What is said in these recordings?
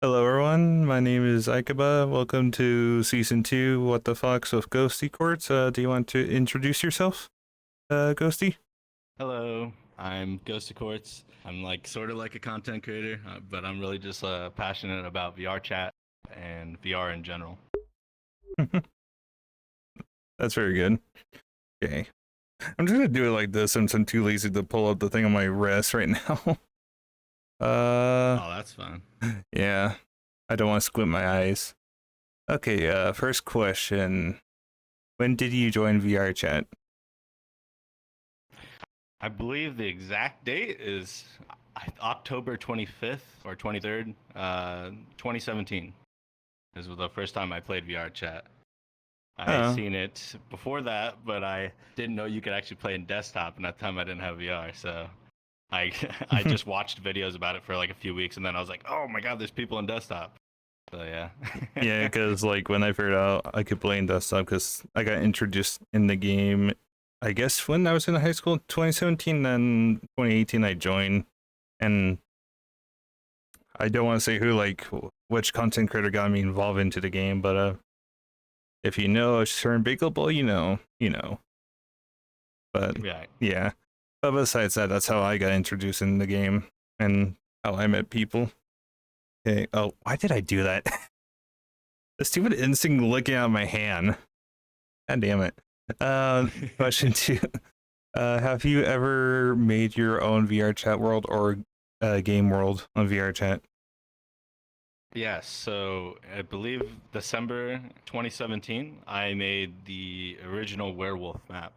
Hello, everyone. My name is Aikaba. Welcome to season two. What the Fox with Ghosty Quartz. Do you want to introduce yourself, Ghosty? Hello, I'm Ghost Quartz. I'm like sort of like a content creator, but I'm really just passionate about VR chat and VR in general. That's very good. Okay, I'm just gonna do it like this since I'm too lazy to pull up the thing on my wrist right now. uh, Oh, that's fun. yeah, I don't want to squint my eyes. Okay, first question: when did you join VR chat? I believe the exact date is October 25th or 23rd, 2017. This was the first time I played VR chat. I Oh, seen it before that, but I didn't know you could actually play in desktop, and at the time I didn't have VR, so I I just watched videos about it for like a few weeks, and then I was like, oh my god, there's people in desktop. So yeah. yeah, because like when I figured out I could play in desktop, because I got introduced in the game, I guess when I was in high school, 2017, then 2018 I joined, and I don't want to say who like which content creator got me involved into the game, but if you know a certain Bagel, you know. But Yeah. yeah, but besides that, that's how I got introduced in the game and how I met people. Okay. Oh, why did I do that? The stupid instinct looking at my hand. God damn it. Question two. Have you ever made your own VR chat world or game world on VR chat? Yes, so I believe December 2017, I made the original werewolf map,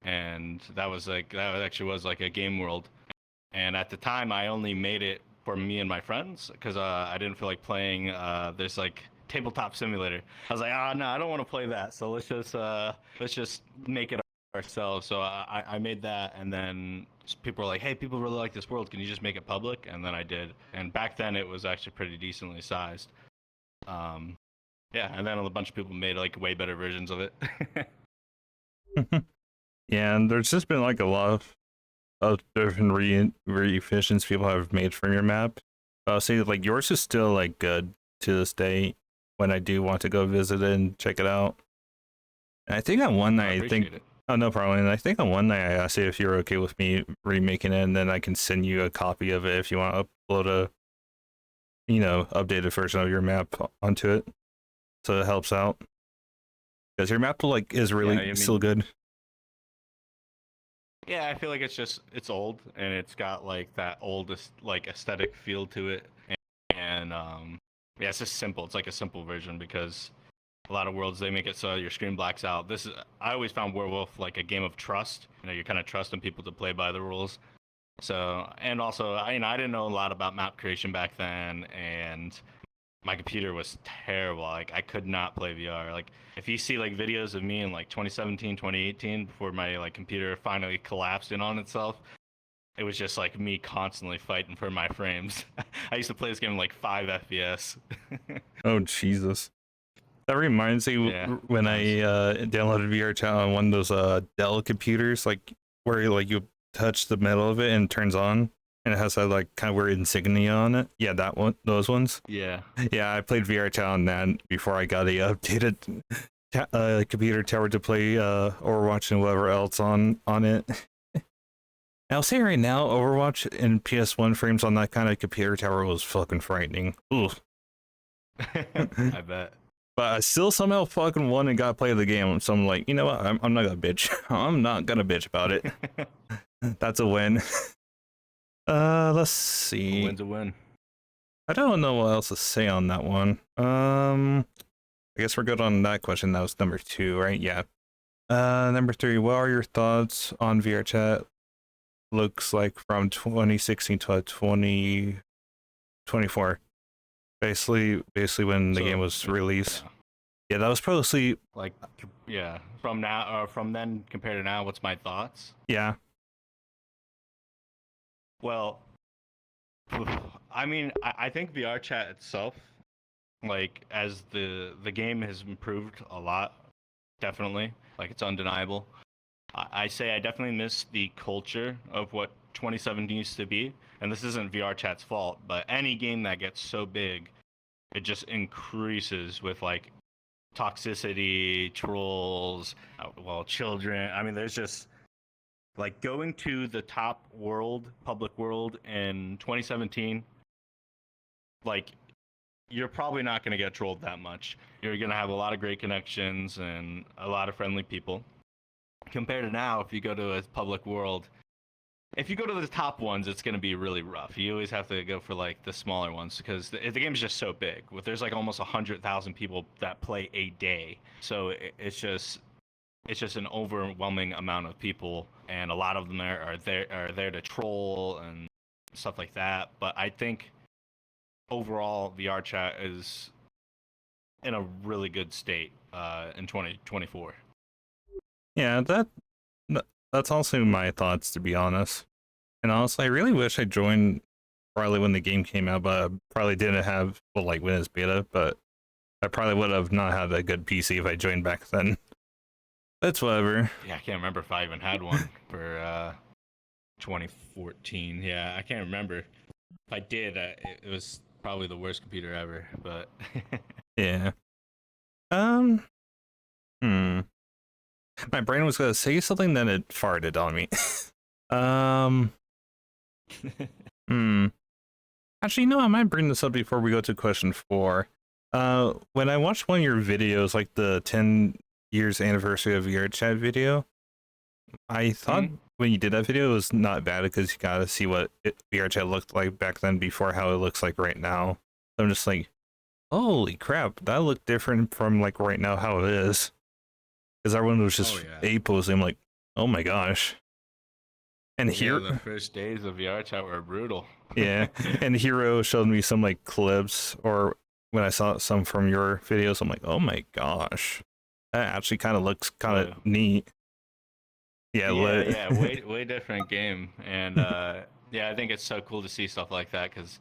and that actually was like a game world. And at the time, I only made it for me and my friends because I didn't feel like playing this like tabletop simulator. I was like, ah, no, I don't want to play that. So let's just make it ourselves. So I made that, and then people were like, hey, people really like this world. Can you just make it public? And then I did. And back then, it was actually pretty decently sized. Um, yeah, and then a bunch of people made like way better versions of it. Yeah, and there's just been like a lot of different revisions people have made for your map. I'll say like yours is still like good to this day when I do want to go visit it and check it out. And I think on one I night, I think, appreciate it. oh, no problem. And I think on one night I asked you if you're okay with me remaking it, and then I can send you a copy of it if you want to upload a, updated version of your map onto it. So it helps out. Because your map like is Yeah, really I still mean, good. yeah, I feel like it's old and it's got like that oldest like aesthetic feel to it, and yeah, it's just simple. It's like a simple version because a lot of worlds they make it so your screen blacks out. This is I always found Werewolf like a game of trust. You know, you're kind of trusting people to play by the rules. So and also I didn't know a lot about map creation back then, and my computer was terrible. Like I could not play VR. Like if you see like videos of me in like 2017, 2018 before my like computer finally collapsed in on itself, it was just like me constantly fighting for my frames. I used to play this game in like 5 FPS. Oh, Jesus. That reminds me Yeah. when I was I downloaded VR chat on one of those Dell computers, like where like you touch the metal of it and it turns on, and it has that like kind of weird insignia on it. Yeah, that one, those ones. yeah. Yeah, I played VR chat on that before I got a updated computer tower to play Overwatch and whatever else on it. I'll say right now, Overwatch and PS1 frames on that kind of computer tower was fucking frightening. Ugh. I bet. But I still somehow fucking won and got to play the game. So I'm like, you know what? I'm not gonna bitch. I'm not gonna bitch about it. That's a win. Let's A see. win's a win. I don't know what else to say on that one. I guess we're good on that question. That was number two, right? Yeah. Number three. What are your thoughts on VR chat? Looks like from 2016 to 2024. Basically when the game So was released. yeah, Yeah, that was probably like yeah. From now or from then compared to now, what's my thoughts? yeah. Well, I mean, I think VR chat itself, like as the game has improved a lot, definitely. Like it's undeniable. I say I definitely miss the culture of what 2017 used to be, and this isn't VR chat's fault, but any game that gets so big it just increases with like toxicity, trolls, well, children. I mean, there's just like going to the top world, public world in 2017. Like, you're probably not going to get trolled that much. You're going to have a lot of great connections and a lot of friendly people. Compared to now, if you go to a public world, if you go to the top ones, it's going to be really rough. You always have to go for like the smaller ones because the game's just so big. There's like almost 100,000 people that play a day, so it's just an overwhelming amount of people, and a lot of them are there to troll and stuff like that. But I think overall, VR chat is in a really good state in 2024. Yeah, that's also my thoughts, to be honest. And honestly, I really wish I joined probably when the game came out, but I probably didn't have, well, like when it's beta, but I probably would have not had a good PC if I joined back then. That's whatever. Yeah, I can't remember if I even had one for 2014. Yeah, I can't remember. If I did, it was probably the worst computer ever. But Yeah. Um. Hmm. My brain was gonna say something, then it farted on me. um. Hmm. Actually, no, I might bring this up before we go to question 4. When I watched one of your videos, like the 10 years anniversary of VR chat video, I thought when you did that video, it was not bad because you got to see what VR chat looked like back then before how it looks like right now. So I'm just like, holy crap, that looked different from like right now how it is. Because everyone was just A posing. I'm like, oh my gosh. And here, the first days of VR chat were brutal. Yeah, and Hero showed me some like clips, or when I saw some from your videos, I'm like, oh my gosh, that actually kind of looks kind of neat. Yeah, way different game, and yeah, I think it's so cool to see stuff like that because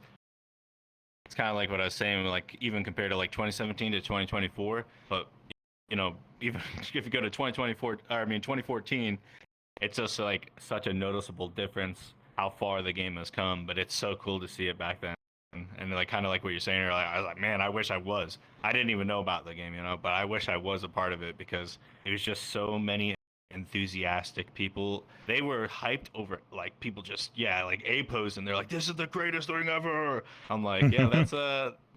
it's kind of like what I was saying, like even compared to like 2017 to 2024, but you know, even if you go to 2024, or I mean 2014, it's just like such a noticeable difference how far the game has come. But it's so cool to see it back then, and like kind of like what you're saying, I was like, man, I wish I was. I didn't even know about the game, but I wish I was a part of it because it was just so many enthusiastic people. They were hyped over like people just like A pose and they're like, this is the greatest thing ever. I'm like, yeah, that's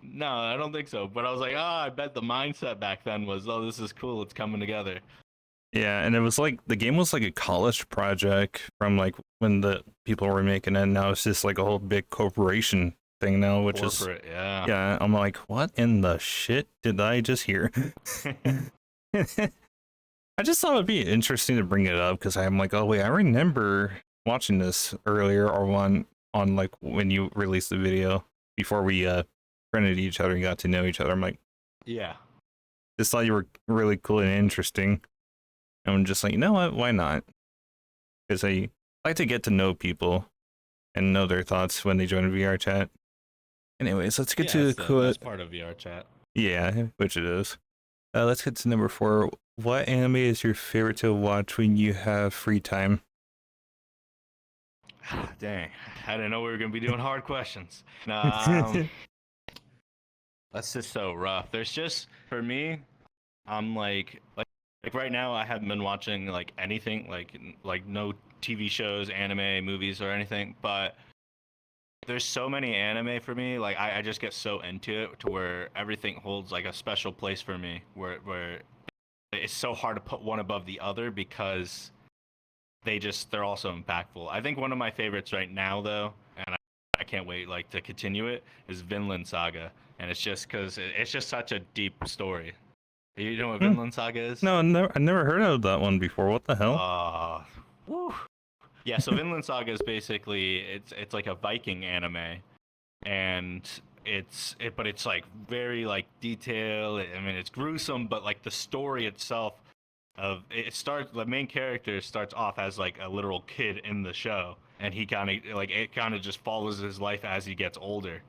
no, I don't think so. But I was like, I bet the mindset back then was, oh, this is cool, it's coming together. Yeah, and it was like the game was like a college project from like when the people were making it. Now it's just like a whole big corporation thing now, which corporate, yeah. I'm like, what in the shit did I just hear? I just thought it'd be interesting to bring it up because I'm like, oh wait, I remember watching this earlier or one on like when you released the video before we friended each other and got to know each other. I'm like, yeah, just thought you were really cool and interesting. And I'm just like, you know what? Why not? Because I like to get to know people and know their thoughts when they join VR chat. Anyways, let's get to the that's part of VR chat. Yeah, which it is. Let's get to number 4. What anime is your favorite to watch when you have free time? Dang, I didn't know we were gonna be doing hard questions. That's just so rough. There's just for me, I'm like right now I haven't been watching like anything like no TV shows, anime, movies, or anything. But there's so many anime for me. Like I just get so into it to where everything holds like a special place for me. Where it's so hard to put one above the other because they're all so impactful. I think one of my favorites right now though, and I can't wait like to continue it, is Vinland Saga, and it's just because it's just such a deep story. You know what Vinland Saga is? No, I never heard of that one before. What the hell? Yeah, so Vinland Saga is basically it's like a Viking anime, and but it's like very like detailed. I mean, it's gruesome, but like the story itself the main character starts off as like a literal kid in the show, and he kind of just follows his life as he gets older,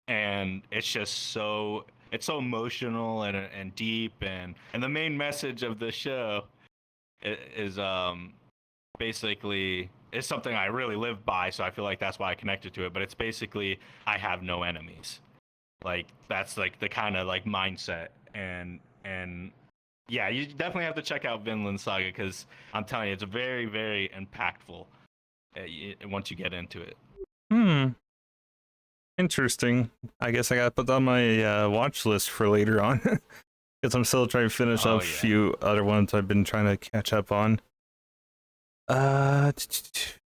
and it's just so emotional and deep, and the main message of the show is basically it's something I really live by, so I feel like that's why I connected to it. But it's basically I have no enemies, Like that's like the kind of like mindset and yeah, you definitely have to check out Vinland Saga because I'm telling you, it's very very impactful once you get into it. Hmm. Interesting. I guess I gotta put that on my watch list for later on because I'm still trying to finish up Oh a yeah. few other ones I've been trying to catch up on. Uh,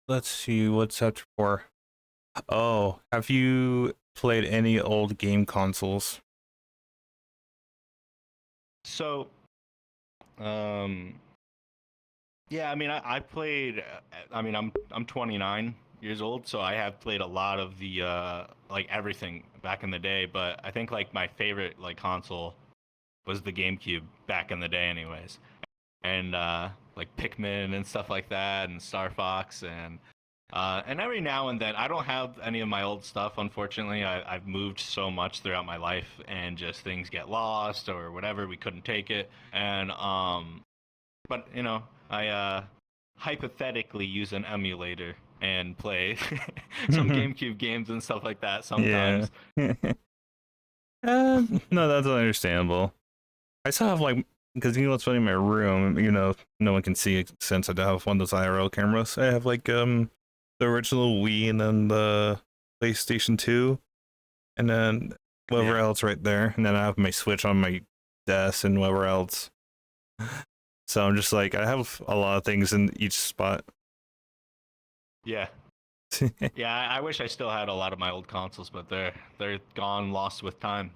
let's see what's up for. Oh, have you played any old game consoles? So, um, yeah, I mean, I played. I mean, I'm 29 years old, so I have played a lot of the like everything back in the day. But I think like my favorite like console was the GameCube back in the day, anyways. And like Pikmin and stuff like that, and Star Fox, and every now and then I don't have any of my old stuff. Unfortunately, I've moved so much throughout my life, and just things get lost or whatever. We couldn't take it, and but you know, I hypothetically use an emulator and play some GameCube games and stuff like that Yeah. sometimes. No, that's understandable. I still have like, because you know what's funny in my room, no one can see it since I don't have one of those IRL cameras. I have like the original Wii and then the PlayStation 2 and then whatever Yeah, else right there. And then I have my Switch on my desk and whatever else. So I'm just like I have a lot of things in each spot. yeah, yeah. I wish I still had a lot of my old consoles, but they're gone, lost with time.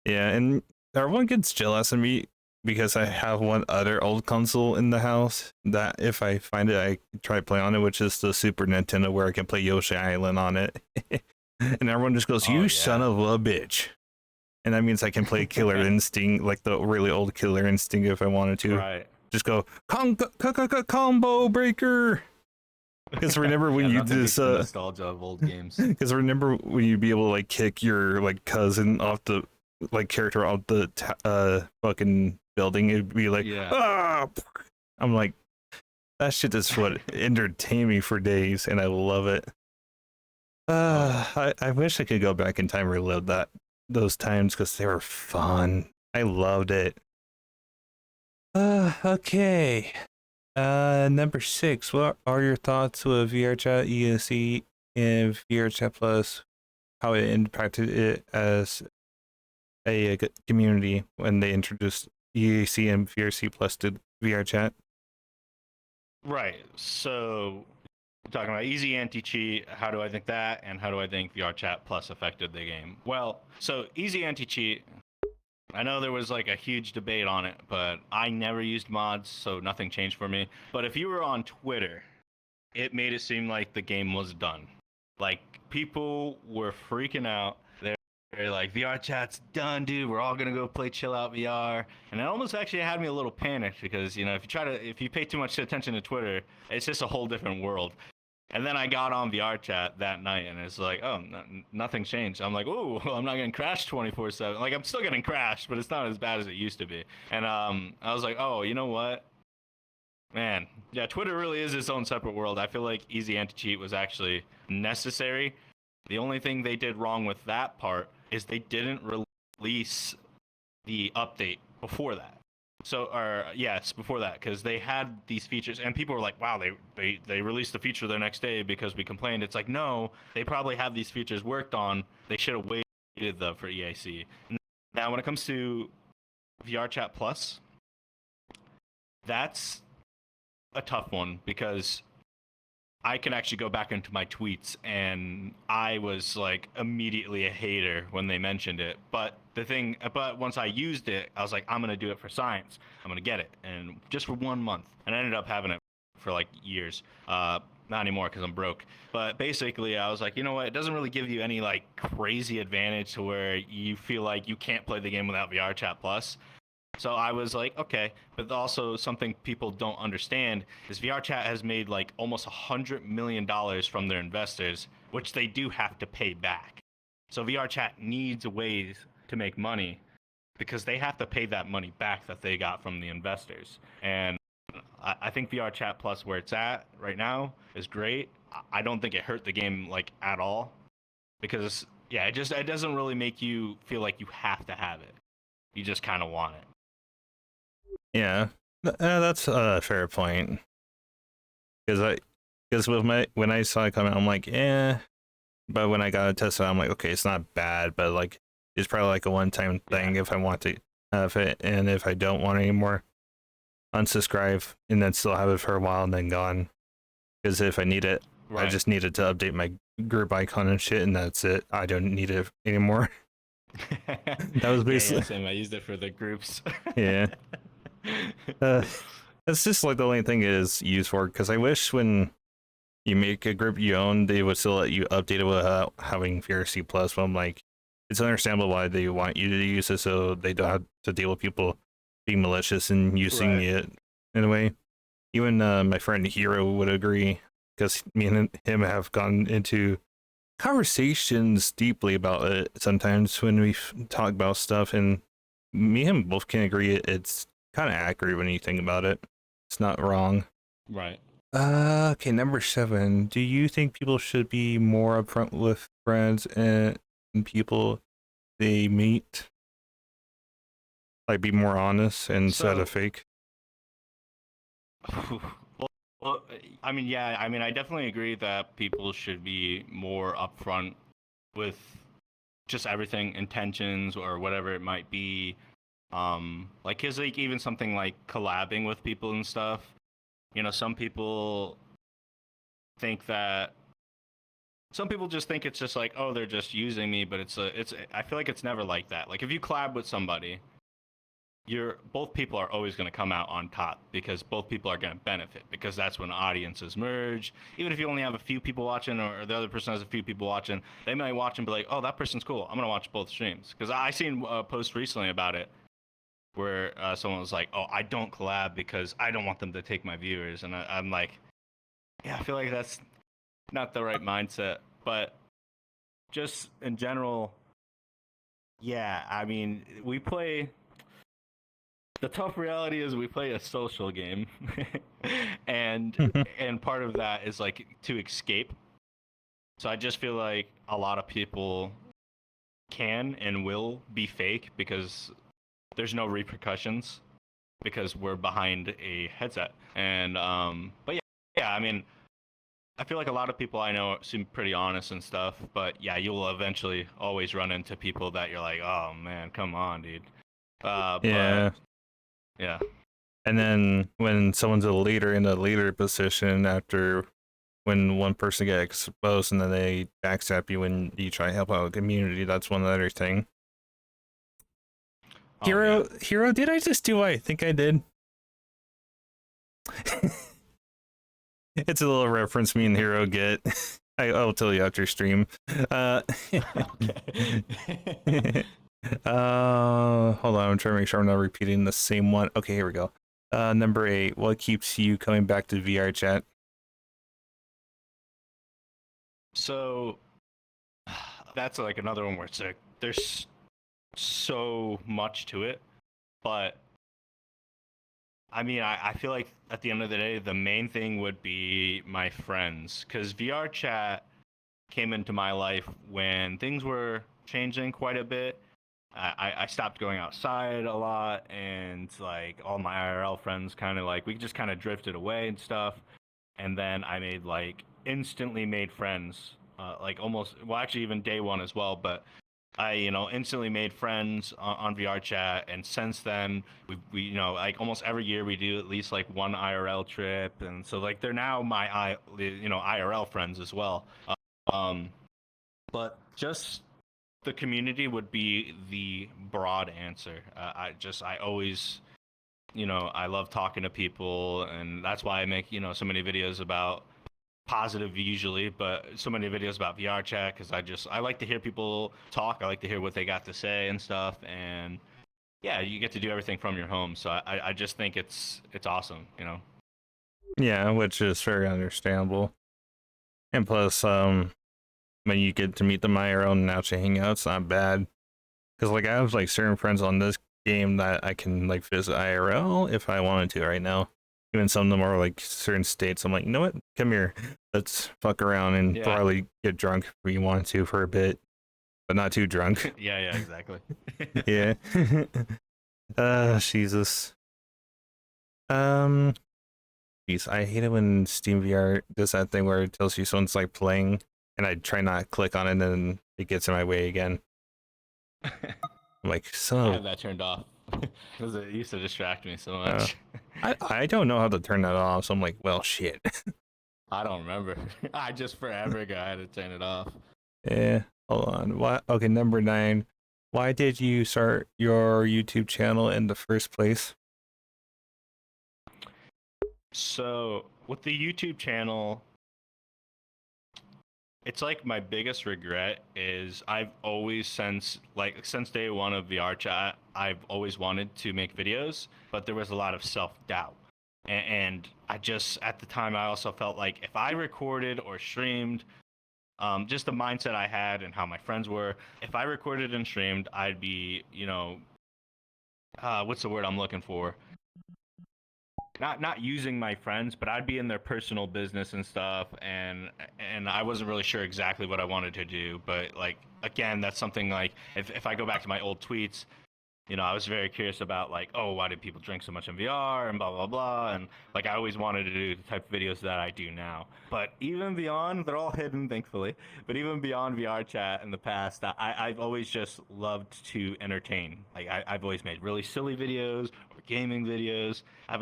Yeah, and everyone gets jealous of me because I have one other old console in the house that if I find it, I try to play on it, which is the Super Nintendo where I can play Yoshi Island on it. And everyone just goes, Oh "You son yeah, of a bitch." And that means I can play Killer Instinct, like the really old Killer Instinct if I wanted to. right. Just go, combo breaker. Because remember when Yeah, you nothing this beats the nostalgia of old games. because remember when you'd be able to like kick your like cousin off the like character off the fucking building, it'd be like Yeah. ah. I'm like that shit is what entertained me for days, and I love it. Oh yeah. I wish I could go back in time and relive those times because they were fun. I loved it. Okay. Number 6. What are your thoughts with VRChat ESC and VRChat Plus? How it impacted it as a community when they introduced EAC and VRC Plus to VRChat? Right. So we're talking about easy anti-cheat. How do I think that, and how do I think VR Chat Plus affected the game? Well, so easy anti-cheat. I know there was like a huge debate on it, but I never used mods, so nothing changed for me. But if you were on Twitter, it made it seem like the game was done. Like people were freaking out. They're like, VR chat's done, dude. We're all gonna go play Chill Out VR, and it almost actually had me a little panicked because if you pay too much attention to Twitter, it's just a whole different world. And then I got on VR chat that night, and it's like, oh, nothing changed. I'm like, ooh, I'm not getting crashed 24/7. Like I'm still getting crashed, but it's not as bad as it used to be. And I was like, oh, you know what? Man, yeah, Twitter really is its own separate world. I feel like easy anti-cheat was actually necessary. The only thing they did wrong with that part is they didn't release the update before that. So, or yes, before that, because they had these features, and people were like, "Wow, they released the feature the next day because we complained." It's like, no, they probably have these features worked on. They should have waited though for EAC. Now, when it comes to VR Chat Plus, that's a tough one because I can actually go back into my tweets, and I was like immediately a hater when they mentioned it. But once I used it, I was like, I'm gonna do it for science. I'm gonna get it, and just for 1 month, and I ended up having it for like years. Not anymore because I'm broke. But basically, I was like, you know what? It doesn't really give you any like crazy advantage to where you feel like you can't play the game without VR Chat Plus. So I was like, okay, but also something people don't understand is VRChat has made like almost $100 million from their investors, which they do have to pay back. So VRChat needs ways to make money because they have to pay that money back that they got from the investors. And I think VRChat Plus, where it's at right now, is great. I don't think it hurt the game like at all because yeah, it doesn't really make you feel like you have to have it. You just kind of want it. Yeah, that's a fair point. Because because with my when I saw it coming, I'm like, eh. But when I got it tested, I'm like, okay, it's not bad, but like it's probably like a one-time Yeah. thing if I want to have it, and if I don't want it anymore, unsubscribe and then still have it for a while and then gone. Because if I need it, I Right. just needed to update my group icon and shit, and that's it. I don't need it anymore. That was Yeah, basically, same. I used it for the groups. yeah. Uh, it's just like the only thing it is used for. Because I wish when you make a group you own, they would still let you update it without having VRC plus. But I'm like, it's understandable why they want you to use it so they don't have to deal with people being malicious and using Right. it in a way. Even my friend Hero would agree because me and him have gone into conversations deeply about it sometimes when we talk about stuff, and me and him both can agree it's kind of accurate when you think about it. It's not wrong. Right. Okay, number 7. Do you think people should be more upfront with friends and people they meet? Like, be more honest instead of So, fake? well, I mean, yeah, I mean, I definitely agree that people should be more upfront with just everything, intentions or whatever it might be. Like, cause like even something like collabing with people and stuff. You know, think that some people just think it's just like, oh, they're just using me, but it's. I feel like it's never like that. Like, if you collab with somebody, you're both people are always going to come out on top because both people are going to benefit because that's when audiences merge. Even if you only have a few people watching or the other person has a few people watching, they might watch and be like, oh, that person's cool, I'm going to watch both streams. Because I seen a post recently about it where someone was like, oh, I don't collab because I don't want them to take my viewers. And I'm like, yeah, I feel like that's not the right mindset. But just in general, yeah, I mean, the tough reality is we play a social game, and and part of that is like to escape. So I just feel like a lot of people can and will be fake because there's no repercussions because we're behind a headset. And but yeah, I mean, I feel like a lot of people I know seem pretty honest and stuff. But yeah, you will eventually always run into people that you're like, oh man, come on, dude. But Yeah. yeah. And then when someone's a leader in a leader position after when one person gets exposed and then they backstab you when you try to help out a community, that's one other thing. Oh yeah. Hero, did I just do what I think I did? It's a little reference me and Hero get. I'll tell you after stream. Uh, Okay. hold on, I'm trying to make sure I'm not repeating the same one. Okay, here we go. Number 8. What keeps you coming back to VR chat? So that's like another one where it's like there's so much to it, but I mean, I feel like at the end of the day, the main thing would be my friends, because VR chat came into my life when things were changing quite a bit. I stopped going outside a lot, and like all my IRL friends kind of like we just kind of drifted away and stuff. And then I made like instantly made friends, like almost well, actually even day one as well. But I, instantly made friends on VR chat, and since then like almost every year we do at least like one IRL trip, and so like they're now IRL friends as well. Um, but just the community would be the broad answer. I always, I love talking to people, and that's why I make so many videos about positive usually, but so many videos about VR chat because I like to hear people talk. I like to hear what they got to say and stuff, and yeah, you get to do everything from your home. So I just think it's awesome, Yeah, which is very understandable. And plus, when you get to meet them IRL and actually hang out, it's not bad. Because like I have like certain friends on this game that I can like visit IRL if I wanted to right now. Even some of them are like certain states. I'm like, you know what? Come here. Let's fuck around and Yeah. probably get drunk if we want to for a bit. but not too drunk. Yeah, exactly. Yeah. Jesus. Um, Jeez, I hate it when Steam VR does that thing where it tells you someone's like playing, and I try not to click on it, and then it gets in my way again. I'm like, I so have that turned off because it used to distract me so uh, much. I don't know how to turn that off, so I'm like, well, shit. I don't remember. I just forever ago I had to turn it off. Yeah, hold on. What? Okay, number 9. Why did you start your YouTube channel in the first place? So with the YouTube channel, it's like my biggest regret is I've always since day one of VR chat, I've always wanted to make videos, but there was a lot of self-doubt. And I just at the time I also felt like if I recorded or streamed, just the mindset I had and how my friends were, if I recorded and streamed, I'd be, what's the word I'm looking for? Not using my friends, but I'd be in their personal business and stuff, and I wasn't really sure exactly what I wanted to do. But like again, that's something like if I go back to my old tweets, I was very curious about like, oh, why do people drink so much in VR and blah blah blah, and like I always wanted to do the type of videos that I do now. But even beyond, they're all hidden, thankfully. But even beyond VR chat in the past, I've always just loved to entertain. Like I've always made really silly videos or gaming videos. I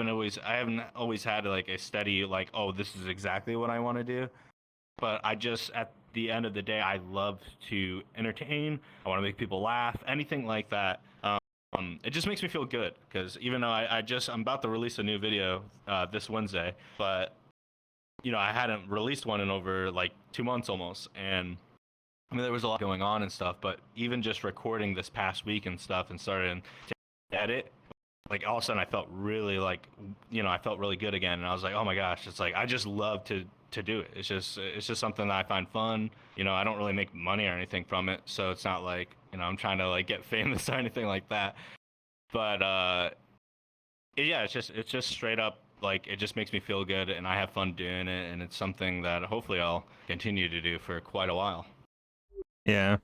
haven't always had like a steady like, oh, this is exactly what I want to do. But I just at the end of the day, I love to entertain. I want to make people laugh, anything like that. It just makes me feel good because even though I'm about to release a new video this Wednesday, but I hadn't released one in over like 2 months almost, and I mean there was a lot going on and stuff. But even just recording this past week and stuff and starting to edit, like all of a sudden I felt really like I felt really good again, and I was like, oh my gosh, it's like I just love to do it. It's just something that I find fun. I don't really make money or anything from it, so it's not like I'm trying to like get famous or anything like that. But yeah, it's just straight up like it just makes me feel good, and I have fun doing it, and it's something that hopefully I'll continue to do for quite a while. Yeah.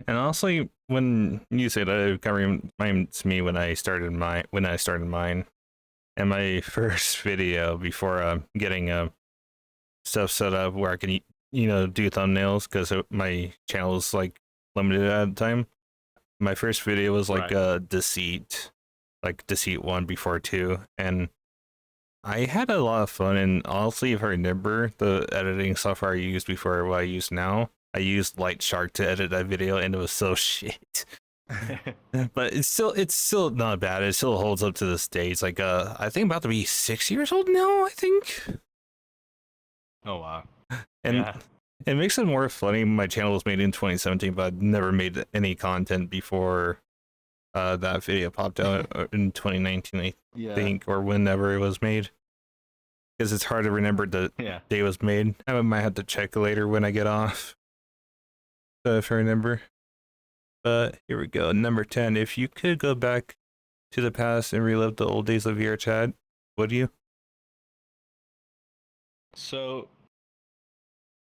And honestly, when you say that, it kind of reminds me when I started mine, and my first video before getting stuff set up where I can do thumbnails because my channel is like limited at the time. My first video was like Right. deceit, like deceit 1 before 2, and I had a lot of fun. And honestly, if I remember the editing software I used before what I use now, I used Light Shark to edit that video, and it was so shit. But it's still not bad. It still holds up to this day. It's like I think about to be 6 years old now, I think. Oh wow. And Yeah. it makes it more funny. My channel was made in 2017, but I'd never made any content before that video popped out in 2019, I Yeah. think, or whenever it was made. Because it's hard to remember the Yeah. day it was made. I might have to check later when I get off, if I remember. But here we go. Number 10. If you could go back to the past and relive the old days of VR chat, would you? So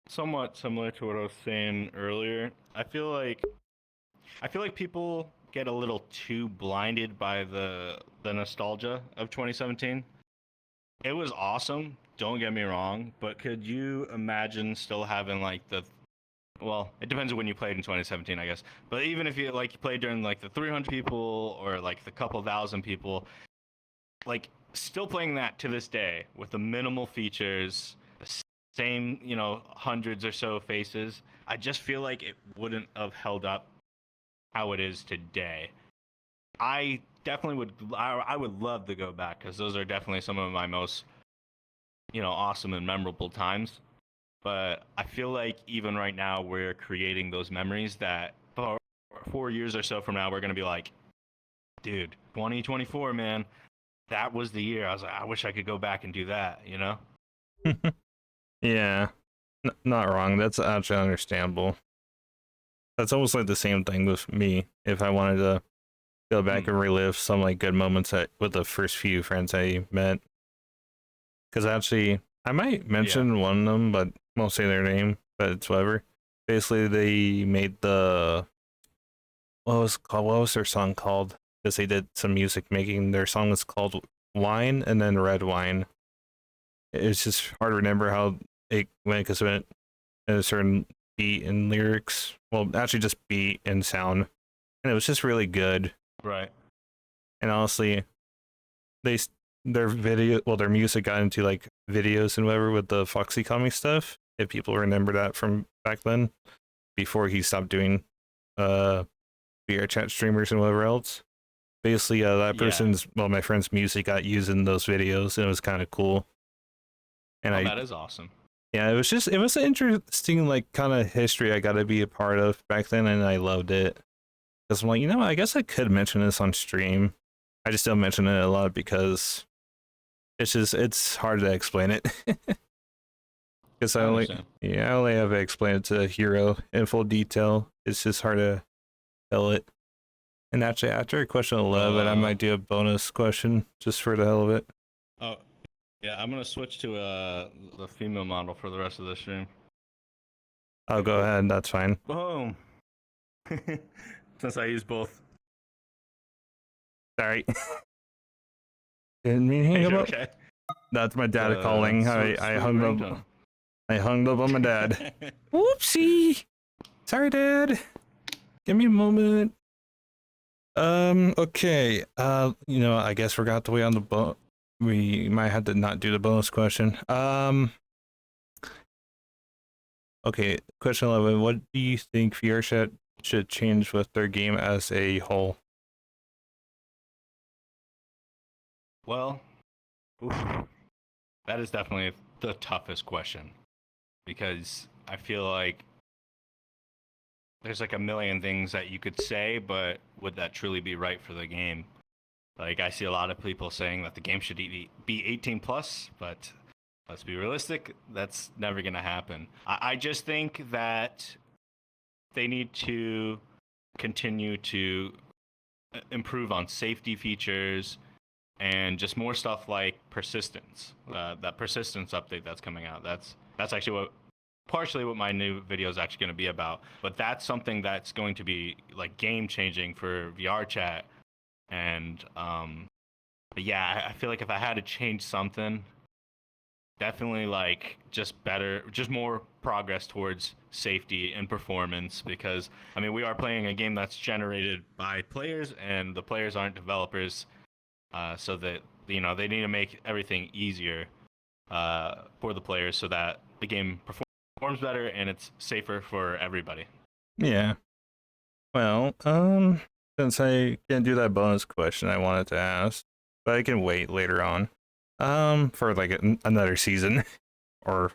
somewhat similar to what I was saying earlier, I feel like people get a little too blinded by the nostalgia of 2017. It was awesome, don't get me wrong, but could you imagine still having like well, it depends on when you played in 2017, I guess. But even if you played during like the 300 people or like the couple thousand people, like still playing that to this day with the minimal features, the same, hundreds or so faces, I just feel like it wouldn't have held up how it is today. I definitely would. I would love to go back because those are definitely some of my most, awesome and memorable times. But I feel like even right now we're creating those memories that for 4 years or so from now we're gonna be like, dude, 2024, man, that was the year. I was like, I wish I could go back and do that. Yeah, not wrong. That's actually understandable. That's almost like the same thing with me. If I wanted to go back Hmm. and relive some like good moments with the first few friends I met, because actually I might Yeah. mention one of them, but won't say their name. But it's whatever. Basically, they made the what was their song called? Because they did some music making. Their song was called Wine and then Red Wine. It's just hard to remember how it went because it went at a certain beat and lyrics. Well, actually, just beat and sound, and it was just really good. Right. And honestly, they their music got into like videos and whatever with the Foxy Comic stuff. If people remember that from back then, before he stopped doing VR chat streamers and whatever else. Basically, that person's my friend's music got used in those videos, and it was kind of cool. And that is awesome. Yeah, it was an interesting like kind of history I got to be a part of back then, and I loved it. Because I'm like, I guess I could mention this on stream. I just don't mention it a lot because it's hard to explain it. Because I only have to explain it to Hero in full detail. It's just hard to tell it. And actually, after question 11, I might do a bonus question just for the hell of it. Oh, yeah, I'm gonna switch to the female model for the rest of the stream. Oh, go ahead. That's fine. Boom. Since I use both. Sorry. Didn't mean to hang up. Okay. That's my dad calling. I hung up. I hung up on my dad. Whoopsie. Sorry, Dad. Give me a moment. Okay. I guess we got the way on the we might have to not do the bonus question. Okay, question 11. What do you think VR should change with their game as a whole? Well, that is definitely the toughest question because I feel like there's like a million things that you could say, but would that truly be right for the game? Like, I see a lot of people saying that the game should be 18 plus, but let's be realistic, that's never going to happen. I just think that they need to continue to improve on safety features and just more stuff like persistence. That persistence update that's coming out, that's actually partially what my new video is actually going to be about. But that's something that's going to be like game changing for VR chat. And but yeah, I feel like if I had to change something, definitely like just more progress towards safety and performance, because I mean we are playing a game that's generated by players and the players aren't developers, so that they need to make everything easier for the players so that the game performs better and it's safer for everybody. Yeah. Well, since I can't do that bonus question I wanted to ask, but I can wait later on. For like another season, or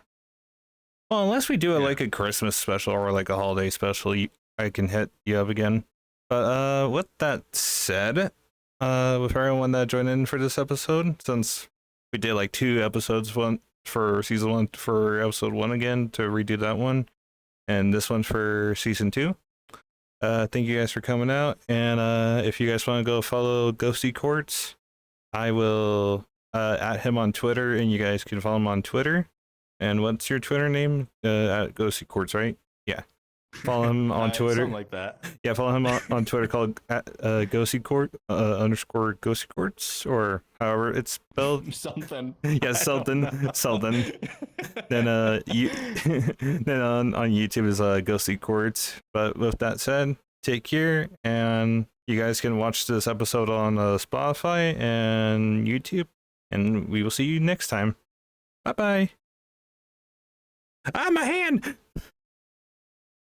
unless we do it like a Christmas special or like a holiday special, I can hit you up again. But with that said, with everyone that joined in for this episode, since we did like 2 episodes, one for season 1 for episode 1 again to redo that one, and this one for season 2. Thank you guys for coming out, and if you guys want to go follow Ghost Quartz, I will at him on Twitter, and you guys can follow him on Twitter. And what's your Twitter name? At Ghost Quartz, right? Yeah. Follow him on Twitter. Something like that. Yeah, follow him on Twitter called Ghosty Quartz _ Ghosty Quartz, or however it's spelled. Something. Yeah, something. Then then on YouTube is Ghosty Quartz. But with that said, take care, and you guys can watch this episode on Spotify and YouTube, and we will see you next time. Bye bye. Ah, my hand.